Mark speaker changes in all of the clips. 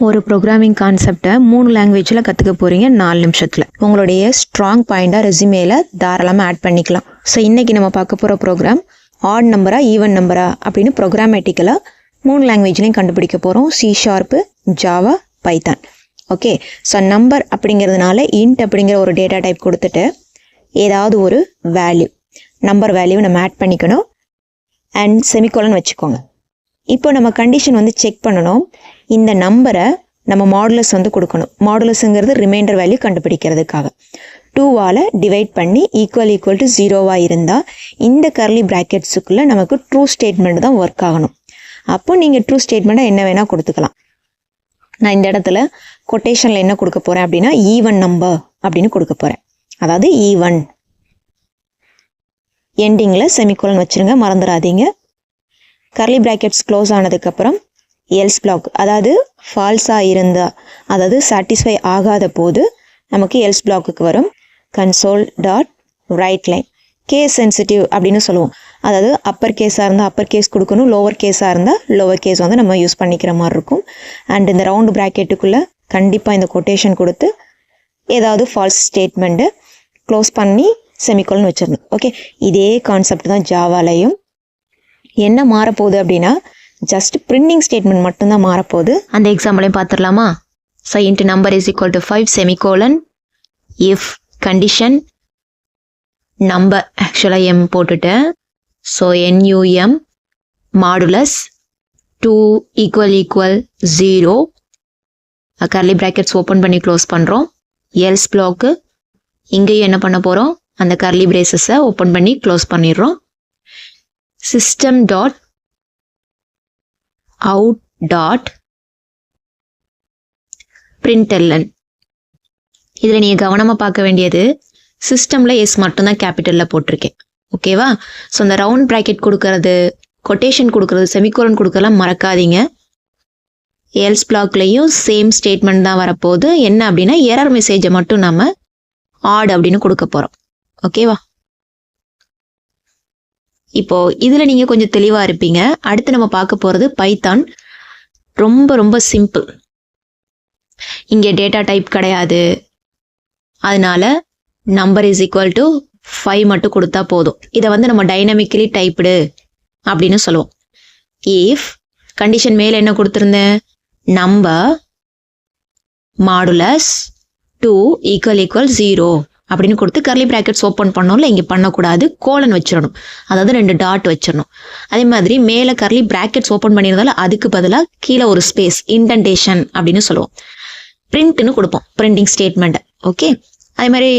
Speaker 1: ஒரு ப்ரோக்ராமிங் கான்செப்டை 3 லாங்குவேஜில் கற்றுக்க போகிறீங்க 4 நிமிஷத்தில். உங்களுடைய ஸ்ட்ராங் பாயிண்டாக ரெஸ்யூமேல தாராளமாக ஆட் பண்ணிக்கலாம். ஸோ இன்றைக்கி நம்ம பார்க்க போகிற ப்ரோக்ராம் ஆட் நம்பரா ஈவன் நம்பரா அப்படின்னு ப்ரோக்ராமேட்டிக்கலாக 3 லாங்குவேஜ்லையும் கண்டுபிடிக்க போகிறோம். C#, Java, Python. Okay, so number அப்படிங்கிறதுனால இன்ட் அப்படிங்கிற ஒரு டேட்டா டைப் கொடுத்துட்டு ஏதாவது ஒரு வேல்யூ நம்பர் வேல்யூவை நம்ம ஆட் பண்ணிக்கணும் அண்ட் செமிகோலன் வச்சுக்கோங்க. இப்போ நம்ம கண்டிஷன் வந்து செக் பண்ணணும். இந்த நம்பரை நம்ம மாடுலஸ் வந்து கொடுக்கணும். மாடுலஸுங்கிறது ரிமைண்டர் வேல்யூ கண்டுபிடிக்கிறதுக்காக 2வால் டிவைட் பண்ணி ஈக்குவல் டு 0வா இருந்தால் இந்த கர்லி ப்ராக்கெட்ஸுக்குள்ளே நமக்கு ட்ரூ ஸ்டேட்மெண்ட் தான் ஒர்க் ஆகணும். அப்போ நீங்கள் ட்ரூ ஸ்டேட்மெண்ட்டை என்ன வேணால் கொடுத்துக்கலாம். நான் இந்த இடத்துல கொட்டேஷனில் என்ன கொடுக்க போகிறேன் அப்படின்னா ஈவன் நம்பர் அப்படின்னு கொடுக்க போகிறேன். அதாவது ஈவன் எண்டிங்கில் செமிகோலன் வச்சுருங்க, மறந்துடாதீங்க. கர்லி ப்ராக்கெட்ஸ் க்ளோஸ் ஆனதுக்கப்புறம் எல்ஸ் பிளாக், அதாவது ஃபால்ஸாக இருந்தால், அதாவது சாட்டிஸ்ஃபை ஆகாத போது நமக்கு எல்ஸ் பிளாக்குக்கு வரும். Console dot write line case sensitive அப்படின்னு சொல்லுவோம். அதாவது அப்பர் கேஸாக இருந்தால் அப்பர் கேஸ் கொடுக்கணும், லோவர் கேஸாக இருந்தால் லோவர் கேஸ் வந்து நம்ம யூஸ் பண்ணிக்கிற மாதிரி இருக்கும். அண்ட் இந்த ரவுண்டு ப்ராக்கெட்டுக்குள்ளே கண்டிப்பாக இந்த கொட்டேஷன் கொடுத்து ஏதாவது ஃபால்ஸ் ஸ்டேட்மெண்ட்டு க்ளோஸ் பண்ணி செமிகோலன் வச்சிடணும். ஓகே, இதே கான்செப்ட் தான் ஜாவாலையும். என்ன மாறப்போகுது அப்படின்னா ஜஸ்ட் பிரிண்டிங் ஸ்டேட்மெண்ட் மட்டும்தான் மாறப்போகுது. அந்த எக்ஸாம்பிளையும் பார்த்துடலாமா? So into number is equal to 5 semicolon if condition number ஆக்சுவலாக எம் போட்டுட்டேன். So NUM modulus 2 equal 0 curly brackets open பண்ணி க்ளோஸ் பண்ணுறோம். எல்ஸ் பிளாக்கு இங்கேயும் என்ன பண்ண போகிறோம், அந்த கர்லி பிரேசஸை ஓப்பன் பண்ணி க்ளோஸ் பண்ணிடுறோம். system dot out dot println. இதில் நீங்கள் கவனமாக பார்க்க வேண்டியது சிஸ்டமில் எஸ் மட்டும்தான் கேபிட்டலில் போட்டிருக்கேன். ஓகேவா? ஸோ இந்த ரவுண்ட் ப்ராக்கெட் கொடுக்கறது, கொட்டேஷன் கொடுக்கறது, செமிகோலன் கொடுக்கறலாம் மறக்காதீங்க. எல்ஸ் பிளாக்லேயும் சேம் ஸ்டேட்மெண்ட் தான் வரப்போகுது. என்ன அப்படின்னா எரர் மெசேஜை மட்டும் நம்ம ஆட் அப்படின்னு கொடுக்க போகிறோம். ஓகேவா? இப்போ இதில் நீங்கள் கொஞ்சம் தெளிவாக இருப்பீங்க. அடுத்து நம்ம பார்க்க போகிறது பைத்தான். ரொம்ப ரொம்ப சிம்பிள். இங்கே டேட்டா டைப் கிடையாது, அதனால நம்பர் இஸ் ஈக்குவல் டு 5 மட்டும் கொடுத்தா போதும். இதை வந்து நம்ம டைனமிக்கலி டைப்டு அப்படின்னு சொல்லுவோம். இஃப் கண்டிஷன் மேலே என்ன கொடுத்துருந்தேன், நம்பர் மாடுலஸ் 2 ஈக்குவல் 0 அப்படின்னு கொடுத்து கர்லி ப்ராக்கெட்ஸ் ஓப்பன் பண்ணோம்ல, இங்கே பண்ணக்கூடாது, கோலன் வச்சிடணும். அதாவது 2 டாட் வச்சிடணும். அதே மாதிரி மேலே கர்லி ப்ராக்கெட்ஸ் ஓப்பன் பண்ணியிருந்தாலும் அதுக்கு பதிலாக கீழே ஒரு ஸ்பேஸ், இன்டென்டேஷன் அப்படின்னு சொல்லுவோம். பிரிண்ட்னு கொடுப்போம், பிரிண்டிங் ஸ்டேட்மெண்ட். ஓகே, அதே மாதிரி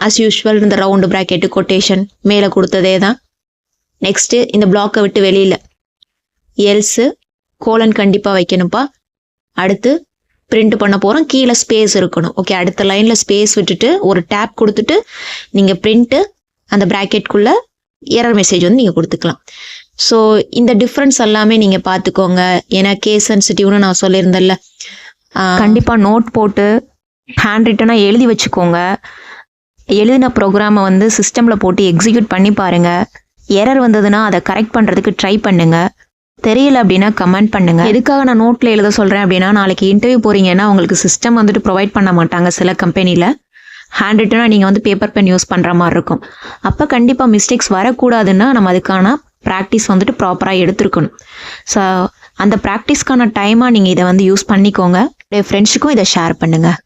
Speaker 1: ஆஸ் யூஷுவல் இந்த ரவுண்டு ப்ராக்கெட்டு கொட்டேஷன் மேலே கொடுத்ததே தான். நெக்ஸ்ட்டு இந்த பிளாக்கை விட்டு வெளியில் எல்ஸு கோலன் கண்டிப்பாக வைக்கணும்ப்பா. அடுத்து பிரிண்ட் பண்ண போகிறோம், கீழே ஸ்பேஸ் இருக்கணும். ஓகே, அடுத்த லைனில் ஸ்பேஸ் விட்டுட்டு ஒரு டேப் கொடுத்துட்டு நீங்கள் பிரிண்ட்டு அந்த ப்ராக்கெட்குள்ளே எரர் மெசேஜ் வந்து நீங்கள் கொடுத்துக்கலாம். ஸோ இந்த டிஃப்ரென்ஸ் எல்லாமே நீங்கள் பார்த்துக்கோங்க. ஏன்னா கேஸ் சென்சிட்டிவ்னு நான் சொல்லியிருந்தேன்ல, கண்டிப்பாக நோட் போட்டு ஹேண்ட் ரிட்டனாக எழுதி வச்சுக்கோங்க. எழுதின ப்ரோக்ராமை வந்து சிஸ்டமில் போட்டு எக்ஸிக்யூட் பண்ணி பாருங்கள். எரர் வந்ததுன்னா அதை கரெக்ட் பண்ணுறதுக்கு ட்ரை பண்ணுங்கள். தெரியல அப்படின்னா கமெண்ட் பண்ணுங்க. எதுக்காக நான் நோட்டில் எழுத சொல்கிறேன் அப்படின்னா, நாளைக்கு இன்டர்வியூ போகிறீங்கன்னா உங்களுக்கு சிஸ்டம் வந்துட்டு ப்ரொவைட் பண்ண மாட்டாங்க சில கம்பெனியில். ஹேண்ட் ரிட்டனாக நீங்கள் வந்து பேப்பர் பென் யூஸ் பண்ணுற மாதிரி இருக்கும். அப்போ கண்டிப்பாக மிஸ்டேக்ஸ் வரக்கூடாதுன்னா நம்ம அதுக்கான ப்ராக்டிஸ் வந்துட்டு ப்ராப்பராக எடுத்துருக்கணும். ஸோ அந்த ப்ராக்டிஸ்க்கான டைமாக நீங்கள் இதை வந்து யூஸ் பண்ணிக்கோங்க. ஃப்ரெண்ட்ஸுக்கும் இதை ஷேர் பண்ணுங்கள்.